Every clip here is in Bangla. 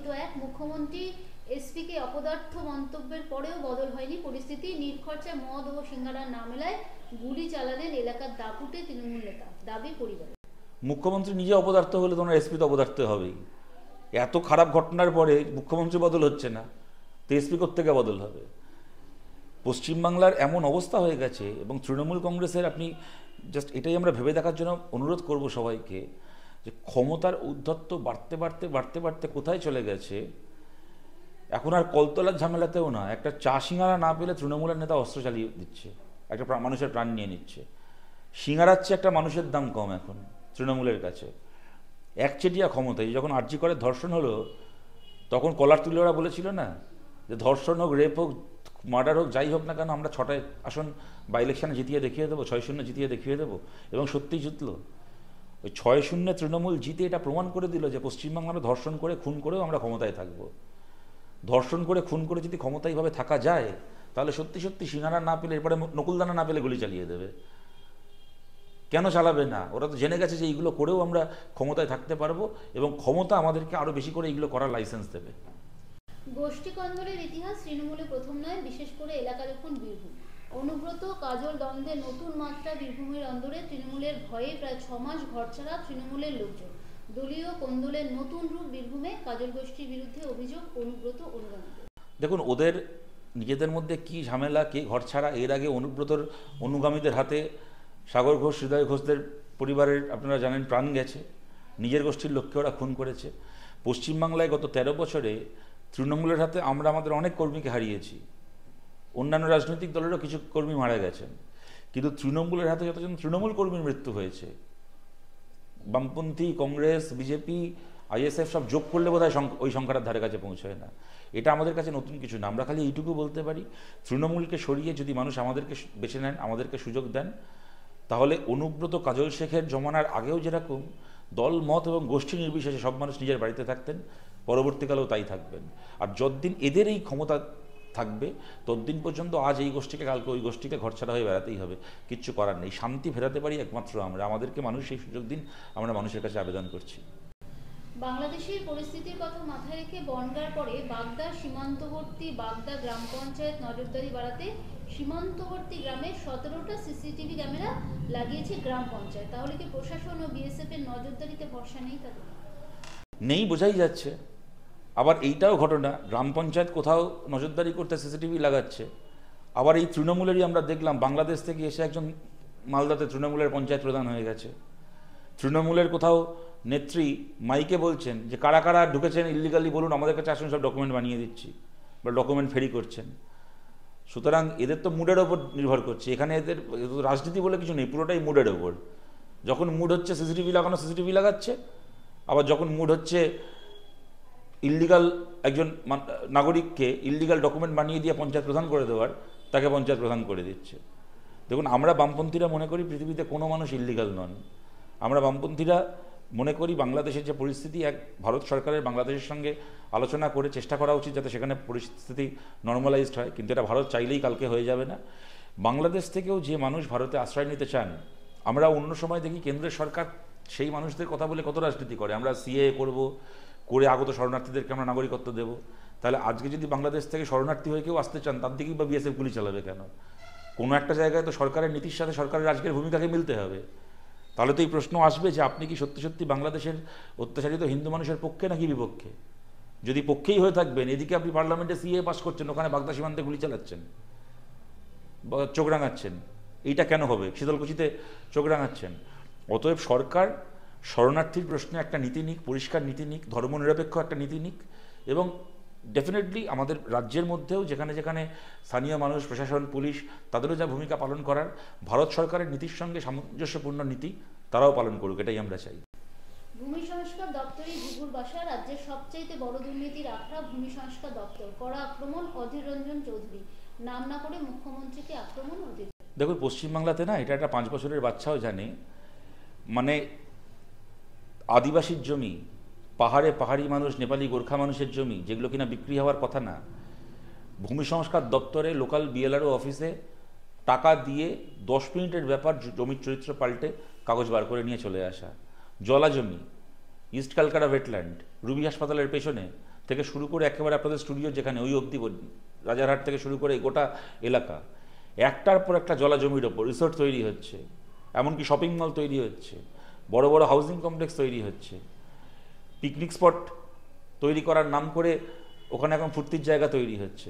কথিত এক মুখ্যমন্ত্রী এসপিকে অপদার্থ মন্তব্যের পরেও বদল হয়নি পরিস্থিতি। নির্খরচায় মদ ও সিঙ্গারার না মেলায় গুলি চালালেন এলাকার দাপুটে তৃণমূল নেতা, দাবি পরিবারের। মুখ্যমন্ত্রী নিজে অপদার্থ হলে তোমার এসপি তো অপদার্থ হবেই। এত খারাপ ঘটনার পরে মুখ্যমন্ত্রী বদল হচ্ছে না, তো এসপি কোত্থেকে বদল হবে? পশ্চিমবাংলার এমন অবস্থা হয়ে গেছে, এবং তৃণমূল কংগ্রেসের, আপনি জাস্ট এটাই আমরা ভেবে দেখার জন্য অনুরোধ করব সবাইকে, যে ক্ষমতার ঔদ্ধত্য বাড়তে বাড়তে বাড়তে বাড়তে কোথায় চলে গেছে। এখন আর কলতলার ঝামেলাতেও না, একটা চা সিঙ্গারা না পেলে তৃণমূলের নেতা অস্ত্র চালিয়ে দিচ্ছে, একটা মানুষের প্রাণ নিয়ে নিচ্ছে। সিঙ্গারার চেয়ে একটা মানুষের দাম কম এখন তৃণমূলের কাছে। একচেটিয়া ক্ষমতায় যখন আরজি করে ধর্ষণ হলো, তখন কলার তুলে ওরা বলেছিল না যে ধর্ষণ হোক, রেপ হোক, মার্ডার হোক, যাই হোক না কেন আমরা 6টায় আসন বাই ইলেকশানে জিতিয়ে দেখিয়ে দেবো, 6-0 জিতিয়ে দেখিয়ে দেবো। এবং সত্যিই জিতলো। ওই 6-0 তৃণমূল জিতে এটা প্রমাণ করে দিল যে পশ্চিমবাংলা ধর্ষণ করে খুন করেও আমরা ক্ষমতায় থাকবো। ধর্ষণ করে খুন করে যদি ক্ষমতায় এইভাবে থাকা যায়, তাহলে সত্যি সত্যি সিঙ্গারা না পেলে, এরপরে নকুলদানা না পেলে গুলি চালিয়ে দেবে। কেন চালাবে না? ওরা তো জেনে গেছে যে এইগুলো করেও আমরা ক্ষমতায় থাকতে পারবো, এবং ক্ষমতা আমাদেরকে আরও বেশি করে এইগুলো করার লাইসেন্স দেবে। গোষ্ঠী কন্দলের ইতিহাস তৃণমূলে প্রথম নয়, বিশেষ করে এলাকা দেখুন বীরভূম। অনুব্রত কাজল দ্বন্দ্বে নতুন মাত্রা বীরভূমের অন্দরে। তৃণমূলের ভয়ে প্রায় 6 মাস ঘরছাড়া তৃণমূলের লোকজন। দলীয় কোন্দলের নতুন রূপ বীরভূমে। কাজল গোষ্ঠীর বিরুদ্ধে অভিযোগ অনুব্রত অনুগামীদের। দেখুন, ওদের নিজেদের মধ্যে কি ঝামেলা, কে ঘরছাড়া। এর আগে অনুব্রতর অনুগামীদের হাতে সাগর ঘোষ, হৃদয় ঘোষদের পরিবারের আপনারা জানেন প্রাণ গেছে। নিজের গোষ্ঠীর লোককে ওরা খুন করেছে। পশ্চিমবাংলায় গত 13 বছরে তৃণমূলের হাতে আমরা আমাদের অনেক কর্মীকে হারিয়েছি। অন্যান্য রাজনৈতিক দলেরও কিছু কর্মী মারা গেছেন, কিন্তু তৃণমূলের হাতে যতজন তৃণমূল কর্মীর মৃত্যু হয়েছে, বামপন্থী, কংগ্রেস, বিজেপি, আইএসএফ সব যোগ করলে বোধহয় ওই সংখ্যাটার ধারে কাছে পৌঁছয় না। এটা আমাদের কাছে নতুন কিছু না। আমরা খালি এইটুকু বলতে পারি, তৃণমূলকে সরিয়ে যদি মানুষ আমাদেরকে বেছে নেন, আমাদেরকে সুযোগ দেন, তাহলে অনুব্রত কাজল শেখের জমানার আগেও যেরকম দল মত এবং গোষ্ঠী নির্বিশেষে সব মানুষ নিজের বাড়িতে থাকতেন, পরবর্তীকালেও তাই থাকবেন। আর যতদিন এদের এই ক্ষমতা থাকবে, ততদিন পর্যন্ত আজ এই গোষ্ঠীকে, কালকে ওই গোষ্ঠীকে ঘরছাড়া হয়ে বেড়াতেই হবে। কিচ্ছু করার নেই। শান্তি ফেরাতে পারি একমাত্র আমরা। আমাদেরকে মানুষ এই সুযোগ দিন, আমরা মানুষের কাছে আবেদন করছি। বাংলাদেশের পরিস্থিতির কথা মাথায় রেখে বনগাঁর পরে বাগদা সীমান্তবর্তী বাগদা গ্রাম পঞ্চায়েত নজরদারি বাড়াতে সীমান্তবর্তী গ্রামে 17টা সিসিটিভি ক্যামেরা লাগিয়েছে গ্রাম পঞ্চায়েত। তাহলে কি প্রশাসন ও বিএসএফ এর নজরদারিতে ভরসা নেই তাদের? নেই, বোঝাই যাচ্ছে। আবার এইটাও ঘটনা, গ্রাম পঞ্চায়েত কোথাও নজরদারি করতে সিসিটিভি লাগাচ্ছে। আবার এই তৃণমূলেরই আমরা দেখলাম বাংলাদেশ থেকে এসে একজন মালদাতে তৃণমূলের পঞ্চায়েত প্রধান হয়ে গেছে। তৃণমূলের কোথাও নেত্রী মাইকে বলছেন যে কারা কারা ঢুকেছেন ইল্লিগালি বলুন, আমাদের কাছে আসুন, সব ডকুমেন্ট বানিয়ে দিচ্ছি, বা ডকুমেন্ট ফেরি করছেন। সুতরাং এদের তো মুডের ওপর নির্ভর করছে। এখানে এদের রাজনীতি বলে কিছু নেই, পুরোটাই মুডের ওপর। যখন মুড হচ্ছে সিসিটিভি লাগানো, সিসিটিভি লাগাচ্ছে। আবার যখন মুড হচ্ছে ইল্লিগাল একজন নাগরিককে ইল্লিগাল ডকুমেন্ট বানিয়ে দিয়ে পঞ্চায়েত প্রধান করে দেওয়ার, তাকে পঞ্চায়েত প্রধান করে দিচ্ছে। দেখুন, আমরা বামপন্থীরা মনে করি পৃথিবীতে কোনো মানুষ ইল্লিগাল নন। আমরা বামপন্থীরা মনে করি বাংলাদেশের যে পরিস্থিতি, এক ভারত সরকারের বাংলাদেশের সঙ্গে আলোচনা করে চেষ্টা করা উচিত যাতে সেখানে পরিস্থিতি নর্মালাইজড হয়, কিন্তু এটা ভারত চাইলেই কালকে হয়ে যাবে না। বাংলাদেশ থেকেও যে মানুষ ভারতে আশ্রয় নিতে চান, আমরা অন্য সময় দেখি কেন্দ্রের সরকার সেই মানুষদের কথা বলে কত রাজনীতি করে, আমরা সিএএ করে আগত শরণার্থীদেরকে আমরা নাগরিকত্ব দেব। তাহলে আজকে যদি বাংলাদেশ থেকে শরণার্থী হয়ে কেউ আসতে চান, তার দিকেই বা বিএসএফ গুলি চালাবে কেন? কোনো একটা জায়গায় তো সরকারের নীতির সাথে সরকারের আজকের ভূমিকাকে মিলতে হবে। তাহলে তো এই প্রশ্ন আসবে যে আপনি কি সত্যি সত্যি বাংলাদেশের অত্যাচারিত হিন্দু মানুষের পক্ষে নাকি বিপক্ষে? যদি পক্ষেই হয়ে থাকবেন, এদিকে আপনি পার্লামেন্টে সিএ পাস করছেন, ওখানে বাগদা সীমান্তে গুলি চালাচ্ছেন, চোখ রাঙাচ্ছেন, এইটা কেন হবে? শীতলকুচিতে চোখ রাঙাচ্ছেন। অতএব সরকার শরণার্থীর প্রশ্নে একটা নীতি নিক, পরিষ্কার নীতি নিক, ধর্মনিরপেক্ষ একটা নীতি নিক, এবং ডেফিনেটলি আমাদের রাজ্যের মধ্যেও যেখানে যেখানে স্থানীয় মানুষ, প্রশাসন, পুলিশ, তাদেরও যা ভূমিকা পালন করার, ভারত সরকারের নীতির সঙ্গে সামঞ্জস্যপূর্ণ নীতি তারাও পালন করুক, এটাই আমরা চাই। ভূমি সংস্কার দপ্তরে ঘুঘুর বাসা। রাজ্যের সবচাইতে বড় দুর্নীতির আখড়া ভূমি সংস্কার দপ্তর। কড়া আক্রমণ অধীর রঞ্জন চৌধুরী। নাম না করে মুখ্যমন্ত্রীকে আক্রমণ অধীর। দেখুন, পশ্চিমবাংলাতে না, এটা একটা 5 বছরের বাচ্চাও জানে, মানে আদিবাসীর জমি, পাহাড়ি মানুষ, নেপালি গোর্খা মানুষের জমি, যেগুলো কিনা বিক্রি হওয়ার কথা না, ভূমি সংস্কার দপ্তরে লোকাল বিএলআরও অফিসে টাকা দিয়ে 10 মিনিটের ব্যাপার জমির চরিত্র পাল্টে কাগজ বার করে নিয়ে চলে আসা। জলা জমি, ইস্ট ক্যালকাটা ওয়েটল্যান্ড, রুবি হাসপাতালের পেছনে থেকে শুরু করে একেবারে আপনাদের স্টুডিও যেখানে ওই অবধি রাজারহাট থেকে শুরু করে এই গোটা এলাকা একটার পর একটা জলা জমির ওপর রিসোর্ট তৈরি হচ্ছে, এমনকি শপিং মল তৈরি হচ্ছে, বড় বড় হাউজিং কমপ্লেক্স তৈরি হচ্ছে, পিকনিক স্পট তৈরি করার নাম করে ওখানে এখন ফুর্তির জায়গা তৈরি হচ্ছে,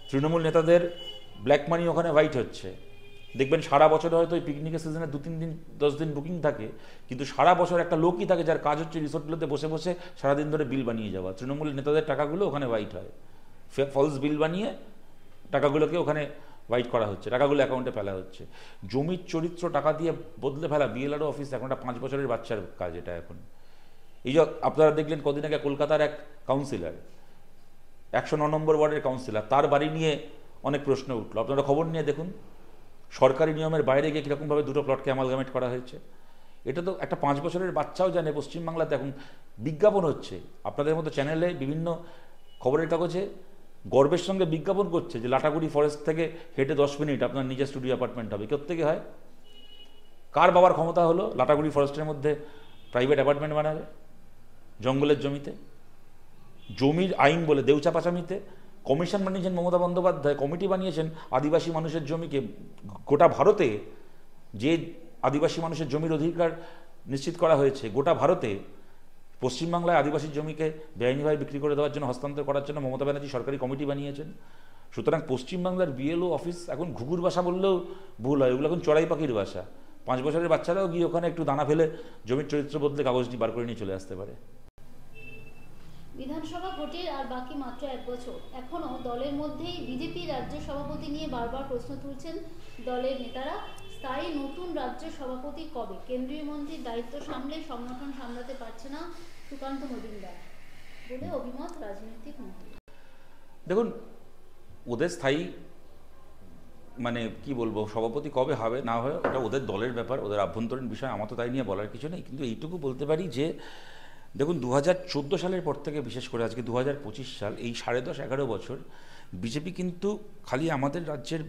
তৃণমূল নেতাদের ব্ল্যাক মানি ওখানে হোয়াইট হচ্ছে। দেখবেন সারা বছর হয়তো ওই পিকনিকের সিজনে 2-3 দিন 10 দিন বুকিং থাকে, কিন্তু সারা বছর একটা লোকই থাকে যার কাজ হচ্ছে রিসোর্টগুলোতে বসে বসে সারাদিন ধরে বিল বানিয়ে যাওয়া। তৃণমূল নেতাদের টাকাগুলো ওখানে হোয়াইট হয়, ফলস বিল বানিয়ে টাকাগুলোকে ওখানে হোয়াইট করা হচ্ছে, টাকাগুলো অ্যাকাউন্টে ফেলা হচ্ছে। জমির চরিত্র টাকা দিয়ে বদলে ফেলা বিএলআরও অফিস এখন একটা 5 বছরের বাচ্চার কাজ এটা এখন। এই যে আপনারা দেখলেন কদিন আগে কলকাতার এক কাউন্সিলর, 109 নম্বর ওয়ার্ডের কাউন্সিলর, তার বাড়ি নিয়ে অনেক প্রশ্ন উঠলো। আপনারা খবর নিয়ে দেখুন সরকারি নিয়মের বাইরে গিয়ে কীরকমভাবে দুটো প্লটকে অ্যামালগামেট করা হয়েছে। এটা তো একটা 5 বছরের বাচ্চাও জানে। পশ্চিমবাংলাতে এখন বিজ্ঞাপন হচ্ছে, আপনাদের মতো চ্যানেলে বিভিন্ন খবরের কাগজে গর্বের সঙ্গে বিজ্ঞাপন করছে যে লাটাগুড়ি ফরেস্ট থেকে হেঁটে 10 মিনিট আপনার নিজের স্টুডিও অ্যাপার্টমেন্ট হবে। কোত্থেকে হয়? কার বাবার ক্ষমতা হলো লাটাগুড়ি ফরেস্টের মধ্যে প্রাইভেট অ্যাপার্টমেন্ট বানাবে? জঙ্গলের জমিতে, জমির আইন বলে দেউচা পাচামিতে কমিশন বানিয়েছেন মমতা বন্দ্যোপাধ্যায়, কমিটি বানিয়েছেন আদিবাসী মানুষের জমিকে। গোটা ভারতে যে আদিবাসী মানুষের জমির অধিকার নিশ্চিত করা হয়েছে, গোটা ভারতে পশ্চিমবাংলায় আদিবাসীর জমিকে বেআইনিভাবে বিক্রি করে দেওয়ার জন্য, হস্তান্তর করার জন্য মমতা ব্যানার্জি সরকারি কমিটি বানিয়েছেন। সুতরাং পশ্চিমবাংলার বিএলও অফিস এখন ঘুঘুর বাসা বললেও ভুল হয়, ওগুলো এখন চড়াই পাখির বাসা। 5 বছরের বাচ্চারাও গিয়ে ওখানে একটু দানা ফেলে জমির চরিত্র বদলে কাগজটি বার করে নিয়ে চলে আসতে পারে। বিধানসভা ভোটের আর বাকি মাত্র 1 বছর, এখনও দলের মধ্যেই বিজেপি রাজ্য সভাপতি নিয়ে বারবার প্রশ্ন তুলছেন দলের নেতারা। স্থায়ী নতুন রাজ্য সভাপতি কবে? কেন্দ্রীয় মন্ত্রীর দায়িত্ব সামলে সংগঠন সামলাতে পারছে না সুকান্ত মজুমদার বলে অভিমত রাজনৈতিক মহলে। দেখুন, ওদের স্থায়ী মানে কি বলবো, সভাপতি কবে হবে না হয় ওটা ওদের দলের ব্যাপার, ওদের আভ্যন্তরীণ বিষয়, আমার তো তাই নিয়ে বলার কিছু নেই। কিন্তু এইটুকু বলতে পারি যে দেখুন 2014 সালের পর থেকে বিশেষ করে আজকে 2025 সাল, এই 10.5-11 বছর বিজেপি কিন্তু খালি আমাদের রাজ্যের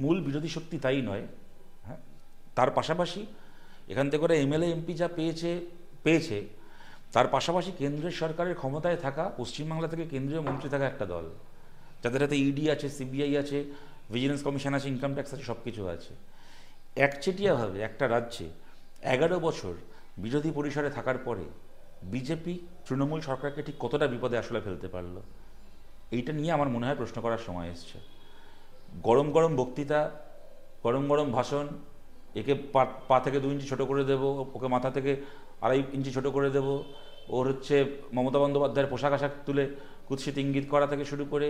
মূল বিরোধী শক্তি তাই নয়, হ্যাঁ, তার পাশাপাশি এখান থেকে ওরা এমএলএ এমপি যা পেয়েছে তার পাশাপাশি কেন্দ্রের সরকারের ক্ষমতায় থাকা, পশ্চিমবাংলা থেকে কেন্দ্রীয় মন্ত্রী থাকা একটা দল, যাদের হাতে ইডি আছে, সিবিআই আছে, ভিজিলেন্স কমিশন আছে, ইনকাম ট্যাক্স আছে, সব কিছু আছে। একচেটিয়াভাবে একটা রাজ্যে 11 বছর বিরোধী পরিসরে থাকার পরে বিজেপি তৃণমূল সরকারকে ঠিক কতটা বিপদে আসলে ফেলতে পারলো, এইটা নিয়ে আমার মনে হয় প্রশ্ন করার সময় এসছে। গরম গরম বক্তৃতা, গরম গরম ভাষণ, একে পা থেকে 2 ইঞ্চি ছোটো করে দেবো, ওকে মাথা থেকে 2.5 ইঞ্চি ছোটো করে দেবো, ওর হচ্ছে মমতা বন্দ্যোপাধ্যায়ের পোশাক আশাক তুলে কুৎসিত ইঙ্গিত করা থেকে শুরু করে,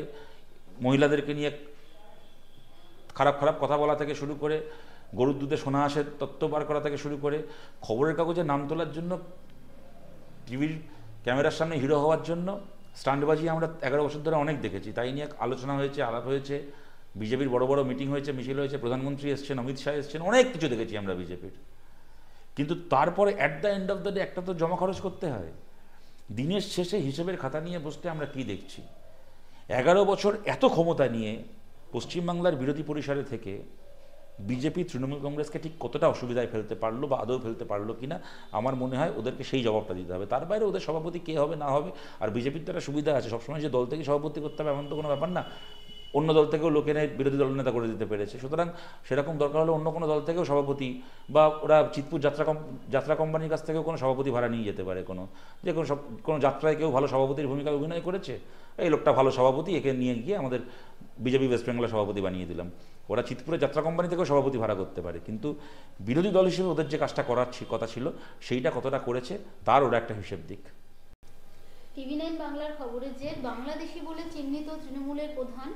মহিলাদেরকে নিয়ে খারাপ খারাপ কথা বলা থেকে শুরু করে, গরুর দুধে সোনা আসে তত্ত্ব বার করা থেকে শুরু করে, খবরের কাগজে নাম তোলার জন্য, টিভির ক্যামেরার সামনে হিরো হওয়ার জন্য স্টান্টবাজি আমরা 11 বছর ধরে অনেক দেখেছি। তাই নিয়ে আলোচনা হয়েছে, আলাপ হয়েছে, বিজেপির বড় বড় মিটিং হয়েছে, মিছিল হয়েছে, প্রধানমন্ত্রী এসছেন, অমিত শাহ এসছেন, অনেক কিছু দেখেছি আমরা বিজেপির। কিন্তু তারপরে at the end of the day একটা তো জমা খরচ করতে হয়। দিনের শেষে হিসেবের খাতা নিয়ে বসতে আমরা কি দেখছি? 11 বছর এত ক্ষমতা নিয়ে পশ্চিমবাংলার বিরোধী পরিসরে থেকে বিজেপি তৃণমূল কংগ্রেসকে ঠিক কতটা অসুবিধায় ফেলতে পারলো বা আদৌ ফেলতে পারলো কিনা, আমার মনে হয় ওদেরকে সেই জবাবটা দিতে হবে। তার বাইরে ওদের সভাপতি কে হবে না হবে, আর বিজেপির তো একটা সুবিধা আছে, সবসময় যে দল থেকে সভাপতি করতে হবে এমন তো কোনো ব্যাপার না, অন্য দল থেকেও লোকে নেয় বিরোধী দলনেতা করে দিতে পেরেছে। সুতরাং সেরকম দরকার হলে অন্য কোনো দল থেকেও সভাপতি, বা ওরা চিতপুর যাত্রা কোম্পানির কাছ থেকেও কোনো সভাপতি ভাড়া নিয়ে যেতে পারে। যে কোনো যাত্রায় কেউ ভালো সভাপতির ভূমিকা অভিনয় করেছে, এই লোকটা ভালো সভাপতি, একে নিয়ে গিয়ে আমাদের বিজেপি ওয়েস্ট বেঙ্গলের সভাপতি বানিয়ে দিলাম। ওরা চিতপুরের যাত্রা কোম্পানি থেকেও সভাপতি ভাড়া করতে পারে, কিন্তু বিরোধী দল হিসেবে ওদের যে কাজটা করার কথা ছিল সেইটা কতটা করেছে তার ওরা একটা হিসেব দিক। TV9 বাংলার খবরের জের, বাংলাদেশি বলে চিহ্নিত তৃণমূলের প্রধান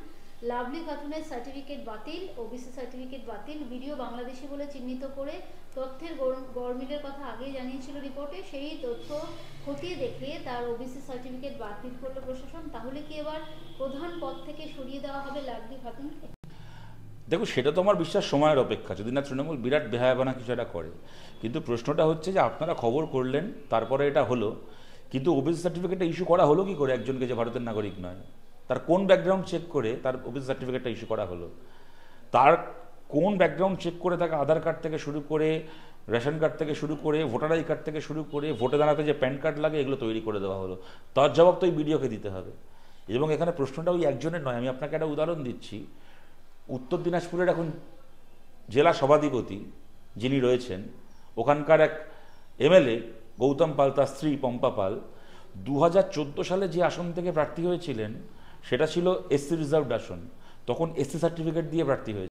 লাভলি খাতুনের সার্টিফিকেট বাতিল, ওবিসি সার্টিফিকেট বাতিল। ভিডিও বাংলাদেশি বলে চিহ্নিত করে তথ্যের গরমিলের কথা আগেই জানিয়েছিল রিপোর্টে, সেই তথ্য খতিয়ে দেখে তার ওবিসি সার্টিফিকেট বাতিল করল প্রশাসন। তাহলে কি এবার প্রধান পদ থেকে সরিয়ে দেওয়া হবে লাভলি খাতুনকে? দেখো, সেটা তো আমার বিশ্বাস সময়ের অপেক্ষা, যদি না তৃণমূল বিরাট বেহায়াবানা কিছু একটা করে। কিন্তু প্রশ্নটা হচ্ছে যে আপনারা খবর করলেন, তারপরে এটা হলো, কিন্তু ওবিসি সার্টিফিকেটটা ইস্যু করা হলো কি করে একজনকে যে ভারতের নাগরিক নয়? তার কোন ব্যাকগ্রাউন্ড চেক করে তার ওবিসি সার্টিফিকেটটা ইস্যু করা হলো? তার কোন ব্যাকগ্রাউন্ড চেক করে তাকে আধার কার্ড থেকে শুরু করে রেশন কার্ড থেকে শুরু করে ভোটার আই কার্ড থেকে শুরু করে ভোটে দাঁড়াতে যে প্যান কার্ড লাগে এগুলো তৈরি করে দেওয়া হলো, তার জবাব তো এই বিডিওকে দিতে হবে। এবং এখানে প্রশ্নটা ওই একজনের নয়, আমি আপনাকে একটা উদাহরণ দিচ্ছি। উত্তর দিনাজপুরের এখন জেলা সভাধিপতি যিনি রয়েছেন, ওখানকার এক এমএলএ গৌতম পাল, তার স্ত্রী পম্পা পাল 2014 সালে যে আসন থেকে প্রার্থী হয়েছিলেন সেটা ছিল এসসি রিজার্ভড আসন, তখন এসসি সার্টিফিকেট দিয়ে প্রার্থী হয়েছে।